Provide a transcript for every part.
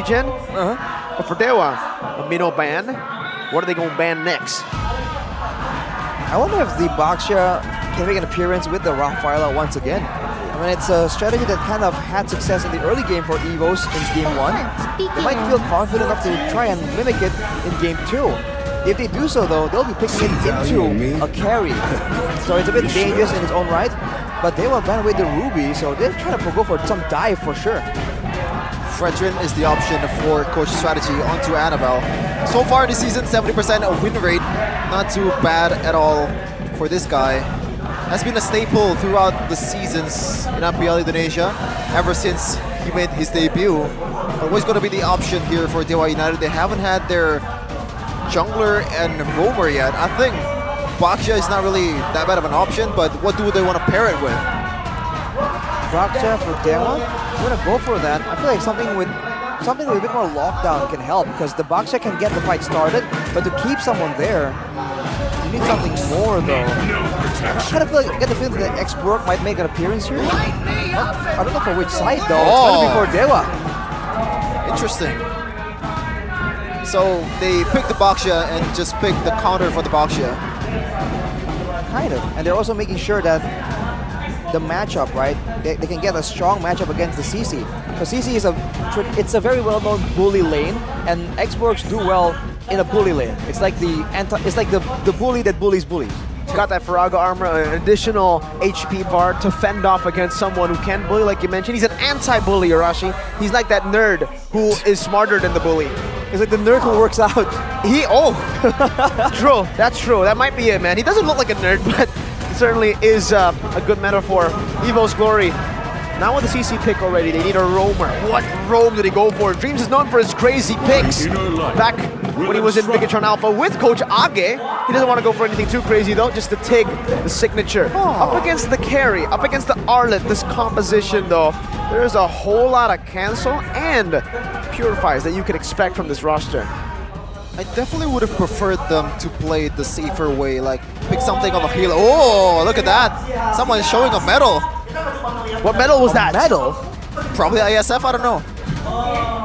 regen. But for Dewa, a minnow ban. What are they going to ban next? I wonder if the Baksha can make an appearance with the Rafaela once again. I mean, it's a strategy that kind of had success in the early game for Evos in Game 1. They might feel confident enough to try and mimic it in Game 2. If they do so though, they'll be picking it into a carry. So it's a bit dangerous in its own right, but they will ban away the Ruby, so they're trying to go for some dive for sure. Fredrin is the option for coach strategy onto Annabelle. So far this season, 70% of win rate. Not too bad at all for this guy. Has been a staple throughout the seasons in MPL Indonesia ever since he made his debut. But what's going to be the option here for Dewa United? They haven't had their jungler and roamer yet. I think Baksha is not really that bad of an option, but what do they want to pair it with? Baksha for Dewa? I'm gonna go for that. I feel like something with a bit more lockdown can help, because the Baksha can get the fight started, but to keep someone there, you need something more though. I kind of feel like, get the feeling that X-Borg might make an appearance here. I don't know for which side though. It's gonna be for Dewa. Interesting. So they picked the Baksha and just picked the counter for the Baksha. Kind of. And they're also making sure that the matchup, right? They can get a strong matchup against the CC. Because CC is a very well-known bully lane, and X-Borgs do well in a bully lane. It's like the bully that bullies bullies. Got that Faraga armor, an additional HP bar to fend off against someone who can bully, like you mentioned. He's an anti-bully, Arashi. He's like that nerd who is smarter than the bully. He's like the nerd who works out. True, that's true. That might be it, man. He doesn't look like a nerd, but certainly is a good metaphor. Evo's glory. Now with the CC pick already, they need a roamer. What roam did he go for? Dreams is known for his crazy picks. Back when he was in Bigatron Alpha with Coach Age, he doesn't want to go for anything too crazy though, just the Tig, the signature. Up against the carry, up against the Arlet, this composition though, there's a whole lot of cancel and purifies that you can expect from this roster. I definitely would have preferred them to play the safer way, like pick something on the heel. Oh, look at that. Someone is showing a medal. What medal was that? Medal? Probably ISF, I don't know.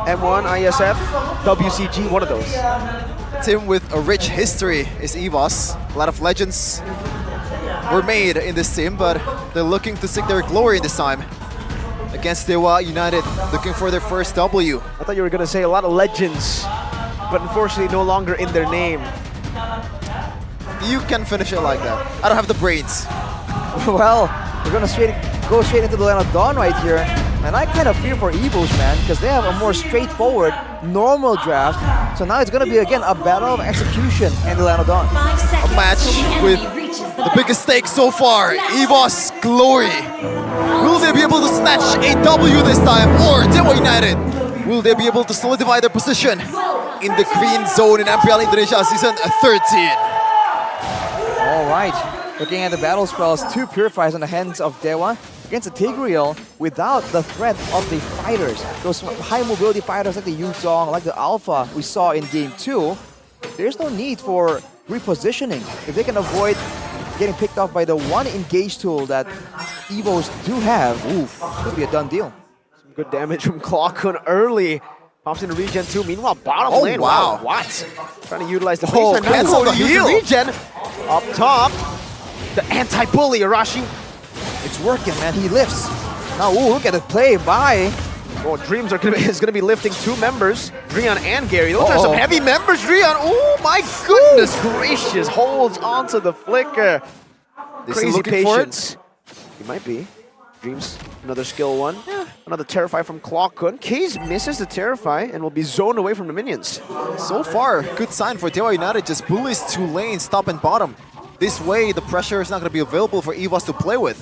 M1, ISF, WCG, one of those. Team with a rich history is Evos. A lot of legends were made in this team, but they're looking to seek their glory this time. Against Dewa United, looking for their first W. I thought you were going to say a lot of legends, but unfortunately no longer in their name. You can finish it like that. I don't have the brains. Well, we're going to go straight into the Land of Dawn right here. And I kind of fear for Evos, man, because they have a more straightforward, normal draft. So now it's going to be, again, a battle of execution in the Land of Dawn. A match with the biggest stakes so far, Evos glory. Will they be able to snatch a W this time, or Dewa United? Will they be able to solidify their position in the green zone in MPL Indonesia Season 13? All right. Looking at the battle spells, 2 purifies on the hands of Dewa against the Tigreal without the threat of the fighters. Those high mobility fighters like the Yuzong, like the Alpha we saw in Game 2, there's no need for repositioning. If they can avoid getting picked off by the one engage tool that Evos do have, could be a done deal. Some good damage from Clockhood early. Pops into regen 2. Meanwhile, bottom lane. Wow. What? Trying to utilize the Oh, base. cancel the heal. Regen. Up top. The anti-bully, Arashi. It's working, man. He lifts. Now, look at the play by. Oh, Dreams is gonna be lifting 2 members, Drian and Gary. Those are some heavy members, Drian. Oh my goodness gracious! Holds onto the flicker. Crazy patience. He might be. Dreams, another skill 1. Yeah. Another Terrify from Clockhood. Kaze misses the Terrify and will be zoned away from the minions. So far, good sign for Dewa United. Just bullies 2 lanes, top and bottom. This way, the pressure is not going to be available for Evos to play with.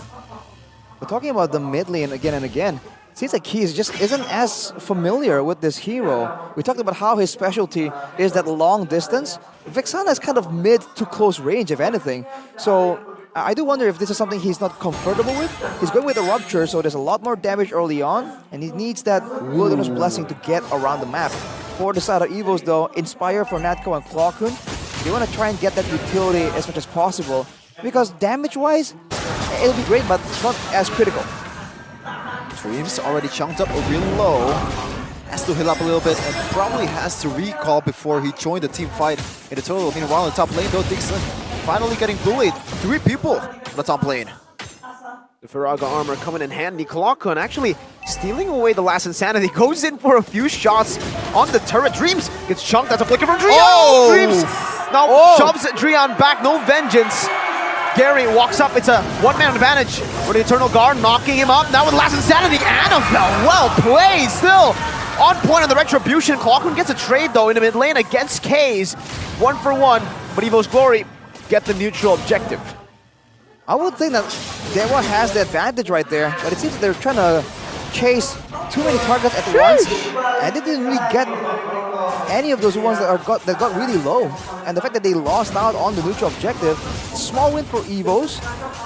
But talking about the mid lane again and again, it seems like he just isn't as familiar with this hero. We talked about how his specialty is that long distance. Vexana is kind of mid to close range, if anything. So I do wonder if this is something he's not comfortable with. He's going with a Rupture, so there's a lot more damage early on, and he needs that Wilderness Blessing to get around the map. For the side of Evos though, Inspire for Natco and Clockhood, they want to try and get that utility as much as possible, because damage-wise, it'll be great, but it's not as critical. Dreams already chunked up real low. has to heal up a little bit and probably has to recall before he joined the team fight in the total. Meanwhile, in the top lane though, Dixon finally getting bullied. 3 people on the top lane. The Firaga armor coming in handy. Clockun actually stealing away the last insanity. Goes in for a few shots on the turret. Dreams gets chunked. That's a flicker from Drian. Oh! Dreams now shoves Drian back. No vengeance. Gary walks up. It's a one-man advantage for the Eternal Guard, knocking him up. Now with last insanity. Annabelle, well played. Still on point on the retribution. Clockun gets a trade though in the mid lane against Kaze. 1 for 1, but Evos Glory get the neutral objective. I would think that Dewa has the advantage right there, but it seems that they're trying to chase too many targets at once, and they didn't really get any of those ones that got really low. And the fact that they lost out on the neutral objective, small win for Evos.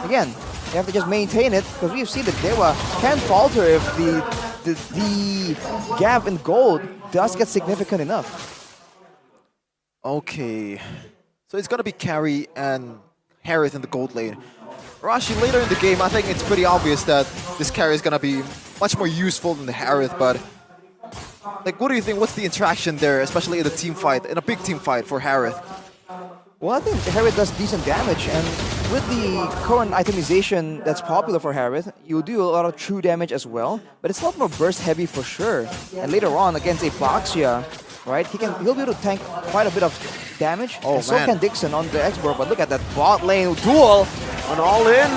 Again, they have to just maintain it, because we've seen that Dewa can falter if the gap in gold does get significant enough. Okay, so it's gonna be Carry and Harith in the gold lane. Rashi, later in the game, I think it's pretty obvious that this Carry is gonna be much more useful than the Harith, but like, what do you think? What's the interaction there, especially in a team fight, in a big team fight for Harith? Well, I think Harith does decent damage, and with the current itemization that's popular for Harith, you do a lot of true damage as well, but it's a lot more burst heavy for sure. And later on, against a Baxia, right, he'll be able to tank quite a bit of damage, and so can Dixon on the export. But look at that bot lane duel. An all-in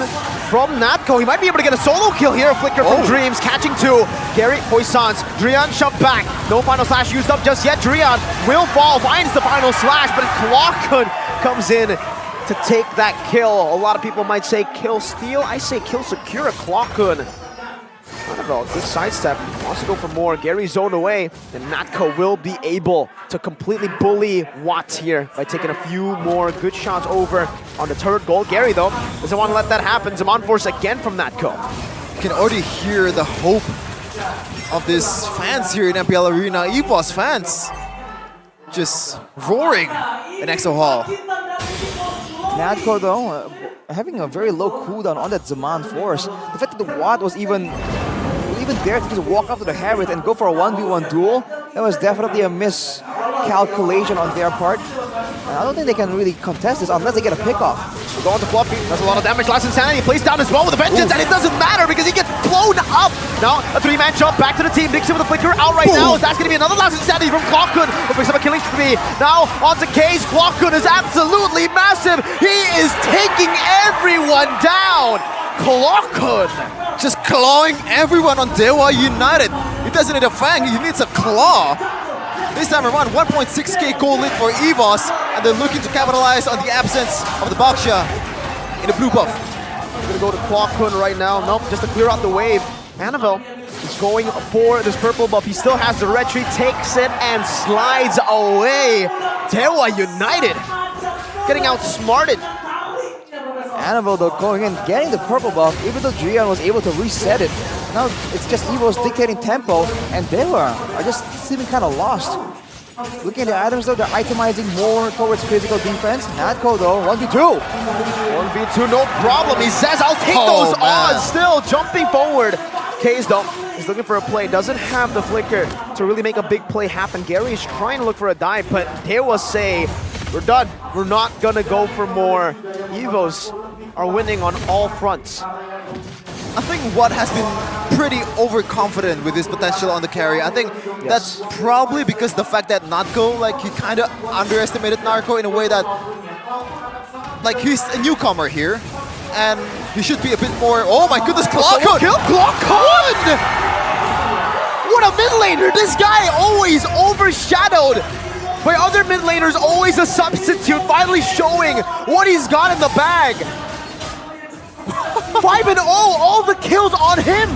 from Natco. He might be able to get a solo kill here. A flicker from Dreams, catching 2. Gary Poissons. Drian shoved back. No final slash used up just yet. Drian will fall, finds the final slash, but Clockun comes in to take that kill. A lot of people might say kill steal. I say kill secure. Clockun. Annabelle, good sidestep. Wants to go for more. Gary zoned away, and Natco will be able to completely bully Watts here by taking a few more good shots over on the turret goal. Gary, though, doesn't want to let that happen. Zaman Force again from Natco. You can already hear the hope of these fans here in MPL Arena. Evos fans just roaring in EXO Hall. Natco, though, having a very low cooldown on that Zaman Force. The fact that the Watt was even there to just walk up to the Harith and go for a 1v1 duel, that was definitely a miscalculation on their part. And I don't think they can really contest this unless they get a pickoff. We're going to Fluffy. Does a lot of damage. Last Insanity plays down as well with a vengeance, and it doesn't matter because he gets blown up. Now a 3-man jump back to the team. Dixon with a flicker out right now. That's going to be another Last Insanity from Clockun, who picks up a killing spree. Now onto Kaze. Clockun is absolutely massive. He is taking everyone down. Clockun just clawing everyone on Dewa United. He doesn't need a fang, he needs a claw. This time around, 1.6k gold lead for Evos, and they're looking to capitalize on the absence of the Baxia in the blue buff. We're going to go to Clockun right now. Nope, just to clear out the wave. Annabelle is going for this purple buff. He still has the retreat, takes it, and slides away. Dewa United getting outsmarted. Annabelle, though, going in, getting the purple buff, even though Drian was able to reset it. Now it's just Evos dictating tempo, and Dewa are just seeming kind of lost. Looking at the items, though, they're itemizing more towards physical defense. Natco, though, 1v2. 1v2, no problem. He says, I'll take those odds. Still jumping forward. Kaze, though, is looking for a play. Doesn't have the flicker to really make a big play happen. Gary's trying to look for a dive, but Dewa say, we're done. We're not going to go for more. Evos are winning on all fronts. I think Watt has been pretty overconfident with his potential on the carry. I think that's probably because the fact that Natco, like, he kind of underestimated Narco in a way that, like, he's a newcomer here, and he should be a bit more. Oh my goodness, Clockun! Kill Clockun! What a mid laner! This guy always overshadowed by other mid laners, always a substitute, finally showing what he's got in the bag. 5-0, all the kills on him.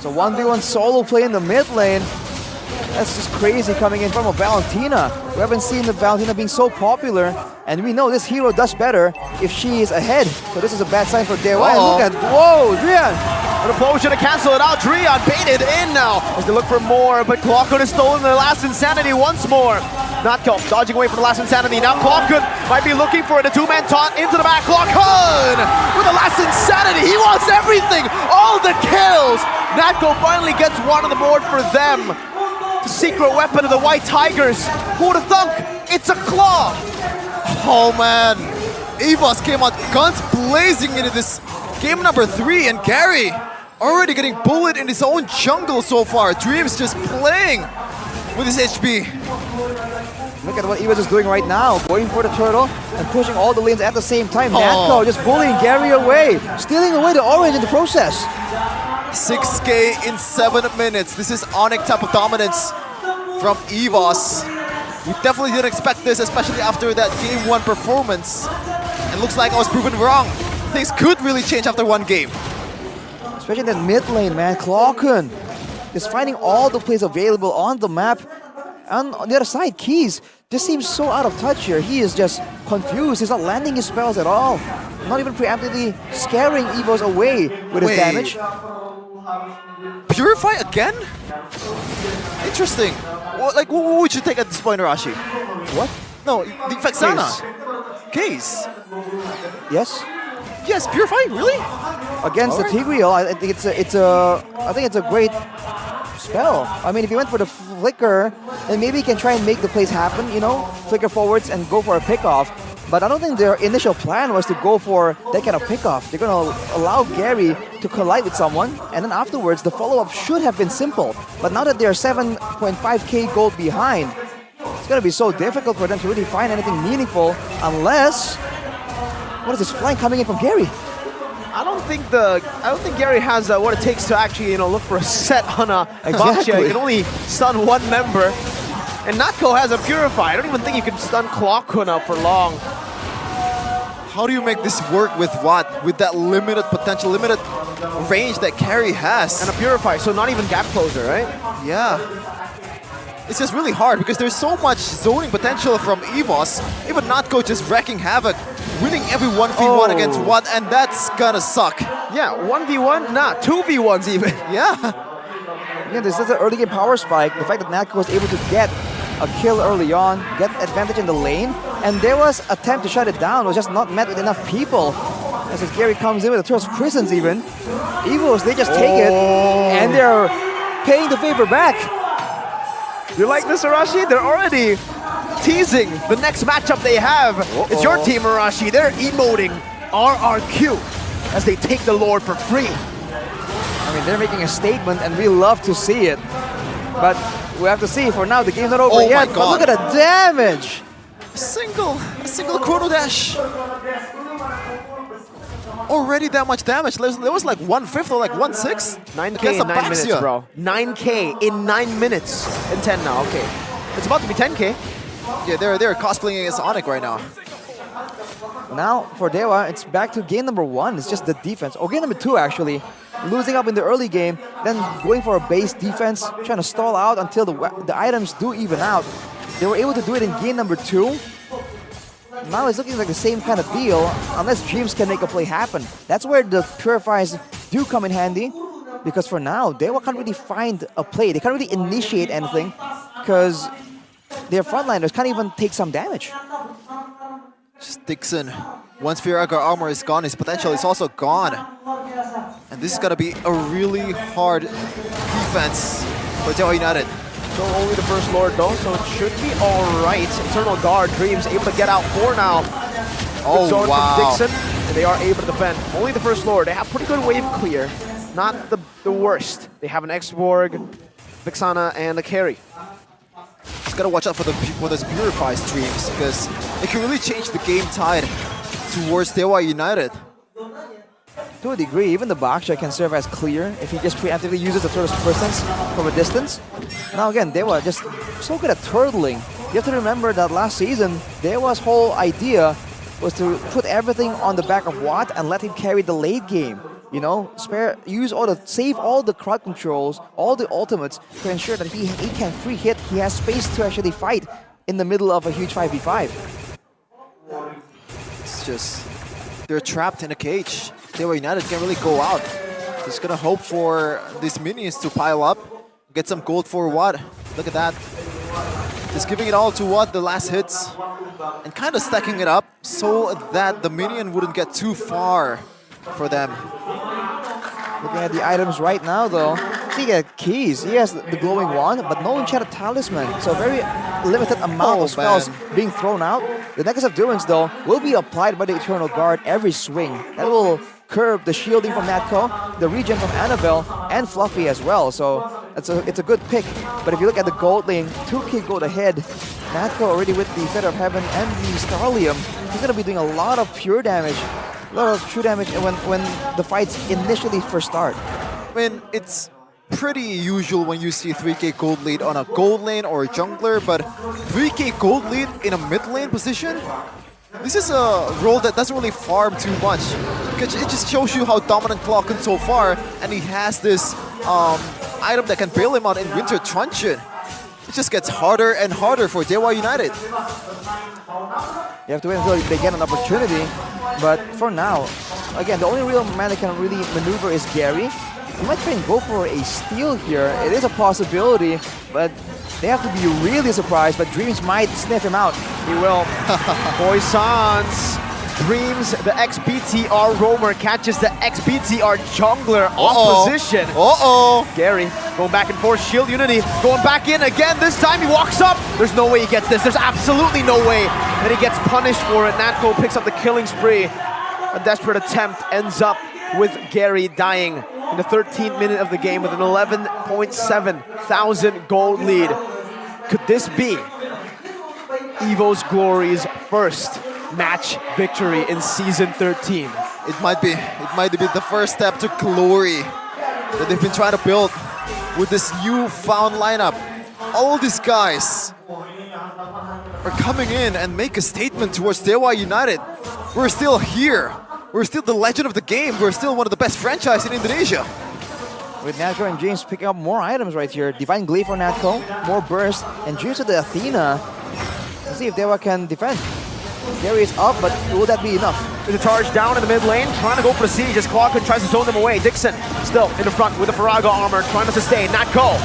So 1v1 solo play in the mid lane. That's just crazy coming in from a Valentina. We haven't seen the Valentina being so popular, and we know this hero does better if she is ahead. So this is a bad sign for Dewa. And look at, whoa, Drian. An implosion to cancel it out. Drian baited in now as they look for more, but Clockun has stolen their last insanity once more. Natco dodging away from the last insanity. Now Clockun might be looking for it. A 2-man taunt into the back. Clockun with the last insanity. He wants everything, all the kills. Natco finally gets one on the board for them. The secret weapon of the White Tigers. Who would have thunk? It's a claw. Oh man, Evos came out guns blazing into this game number 3, and Gary already getting bullied in his own jungle so far. Dreams just playing with his HP. Look at what Evos is doing right now, going for the turtle and pushing all the lanes at the same time. Natco just bullying Gary away, stealing away the orange in the process. 6K in 7 minutes. This is Onyx type of dominance from Evos. We definitely didn't expect this, especially after that game 1 performance. It looks like I was proven wrong. Things could really change after 1 game. Especially in that mid lane, man. Clocken is finding all the plays available on the map. And on the other side, Keys just seems so out of touch here. He is just confused. He's not landing his spells at all. Not even preemptively scaring Evos away with his damage. Purify again? Interesting. What would you take at this point, Arashi? What? No, the Vexana. Case. Yes. Yes, Purify, really? Against the Tigreal, I think it's a great spell. I mean, if you went for the flicker, then maybe you can try and make the plays happen, you know, flicker forwards and go for a pickoff. But I don't think their initial plan was to go for that kind of pickoff. They're going to allow Gary to collide with someone, and then afterwards the follow-up should have been simple. But now that they're 7.5k gold behind, it's going to be so difficult for them to really find anything meaningful unless... What is this flank coming in from Gary? I don't think Gary has what it takes to actually, you know, look for a set on a Exactly. Baksha. He can only stun 1 member. And Natco has a Purify. I don't even think you can stun Clockuna for long. How do you make this work with what? With that limited potential, limited range that Gary has. And a Purify, so not even gap closer, right? Yeah. It's just really hard because there's so much zoning potential from Evos. Even Natco just wrecking havoc, winning every 1v1 against one, and that's gonna suck. Yeah, 1v1? Nah, 2v1s even. Yeah. Again, this is an early game power spike. The fact that Natco was able to get a kill early on, get advantage in the lane, and there was attempt to shut it down, was just not met with enough people. As Gary comes in with a Tourist of Prisons even. Evos, they just take it, and they're paying the favor back. You like this, Arashi? They're already teasing the next matchup they have. It's your team, Arashi. They're emoting RRQ as they take the Lord for free. I mean, they're making a statement, and we love to see it. But we have to see. For now, the game's not over yet. My But look God. at the damage! A single chrono dash. Already that much damage. There was like 1/5 or like 1/6. 9k in 9 minutes, bro. 9k in 9 minutes. In 10 now, okay. It's about to be 10k. Yeah, they're cosplaying as Onyx right now. Now, for Dewa, it's back to game number 1. It's just the defense. Or game number 2, actually. Losing up in the early game, then going for a base defense, trying to stall out until the items do even out. They were able to do it in game number 2. Now it's looking like the same kind of deal, unless Dreams can make a play happen. That's where the Purifiers do come in handy, because for now, Dewa can't really find a play. They can't really initiate anything, because their frontliners can't even take some damage. Dixon, once Firaga armor is gone, his potential is also gone. And this is gonna be a really hard defense for Dewa United. So only the first Lord though, so it should be alright. Eternal Guard, Dreams able to get out 4 now. Oh, Good zone wow. from Dixon, and they are able to defend. Only the first Lord. They have pretty good wave clear. Not the worst. They have an X-Borg, Vexana, and a carry. Just gotta watch out for those Purify streams, because it can really change the game tide towards Dewa United. To a degree, even the Baksha can serve as clear if he just preemptively uses the Tourist Persons from a distance. Now again, Dewa just so good at turtling. You have to remember that last season, Dewa's whole idea was to put everything on the back of Watt and let him carry the late game. You know, save all the crowd controls, all the ultimates to ensure that he can free hit, he has space to actually fight in the middle of a huge 5v5. It's just, they're trapped in a cage. Dewa United can't really go out. Just gonna hope for these minions to pile up, get some gold for Watt. Look at that. Just giving it all to Watt, the last hits, and kind of stacking it up so that the minion wouldn't get too far for them. Looking at the items right now though, See, he has keys. He has the glowing wand, but no enchanted talisman. So very limited amount of spells being thrown out. The Necklace of Durance, though, will be applied by the Eternal Guard every swing. That will curb the shielding from Natco, the regen from Annabelle, and Fluffy as well. So it's a good pick. But if you look at the gold lane, 2K gold ahead. Natco already with the Feather of Heaven and the Starlium. He's going to be doing a lot of pure damage. A lot of true damage when the fights initially first start. I mean, it's pretty usual when you see 3K gold lead on a gold lane or a jungler, but 3K gold lead in a mid lane position? This is a role that doesn't really farm too much. Because it just shows you how dominant Clocken so far, and he has this item that can bail him out in Winter Truncheon. It just gets harder and harder for Dewa United. You have to wait until they get an opportunity, but for now, again, the only real man that can really maneuver is Gary. He might try and go for a steal here. It is a possibility, but they have to be really surprised, but Dreams might sniff him out. He will. Poissons. Dreams, the XBTR roamer, catches the XBTR jungler on position. Gary going back and forth, shield unity, going back in again. This time he walks up. There's no way he gets this. There's absolutely no way. And he gets punished for it. Natco picks up the killing spree. A desperate attempt ends up with Gary dying in the 13th minute of the game with an 11.7 thousand gold lead. Could this be Evos Glory's first match victory in Season 13? It might be. It might be the first step to glory that they've been trying to build with this newfound lineup. All these guys are coming in and make a statement towards Dewa United. We're still here. We're still the legend of the game. We're still one of the best franchises in Indonesia. With Natco and James picking up more items right here. Divine Glee for Natco, more burst, and James with the Athena. Let's see if Dewa can defend. Gary is up, but will that be enough? There's a charge down in the mid lane, trying to go for the siege as Clocken tries to zone them away. Dixon still in the front with the Faraga armor, trying to sustain. Natco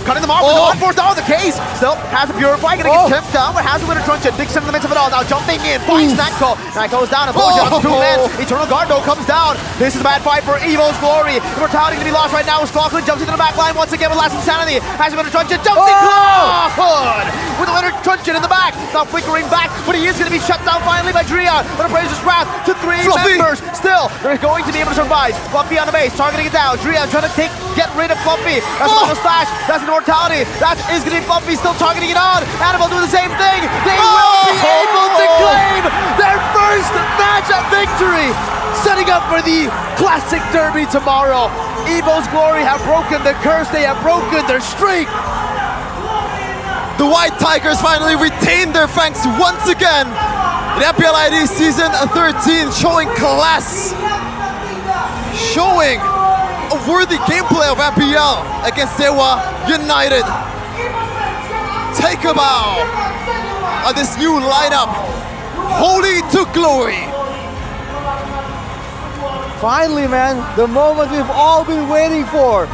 cutting them off with the 1-4 down the case. Still has a Purify, gonna get tipped down, but has a Winter Truncheon. Dixon in the midst of it all, now jumping in, finds Natco. Natco's down, a potion on 2 men. Eternal Guard though comes down. This is a bad fight for Evos Glory. Immortality to be lost right now as Clocken jumps into the back line once again with Last Insanity. Has a Winter Truncheon, jumps in Clocken with the Winter Truncheon in the back. Now flickering back, but he is gonna be shut down finally by Drian. But Appraiser's Wrath to 3 members. Still, they're going to be able to survive. Fluffy on the base, targeting it down. Drian trying to get rid of Fluffy. That's a slash, that's an Immortality. That is going to be Fluffy still targeting it on. Annabelle doing the same thing. They will be able to claim their first match of victory. Setting up for the Classic Derby tomorrow. Evos Glory have broken the curse. They have broken their streak. The White Tigers finally retained their ranks once again in MPL ID Season 13, showing class. Showing a worthy gameplay of MPL against Dewa United. Take a bow on this new lineup, Holy to Glory. Finally, man, the moment we've all been waiting for.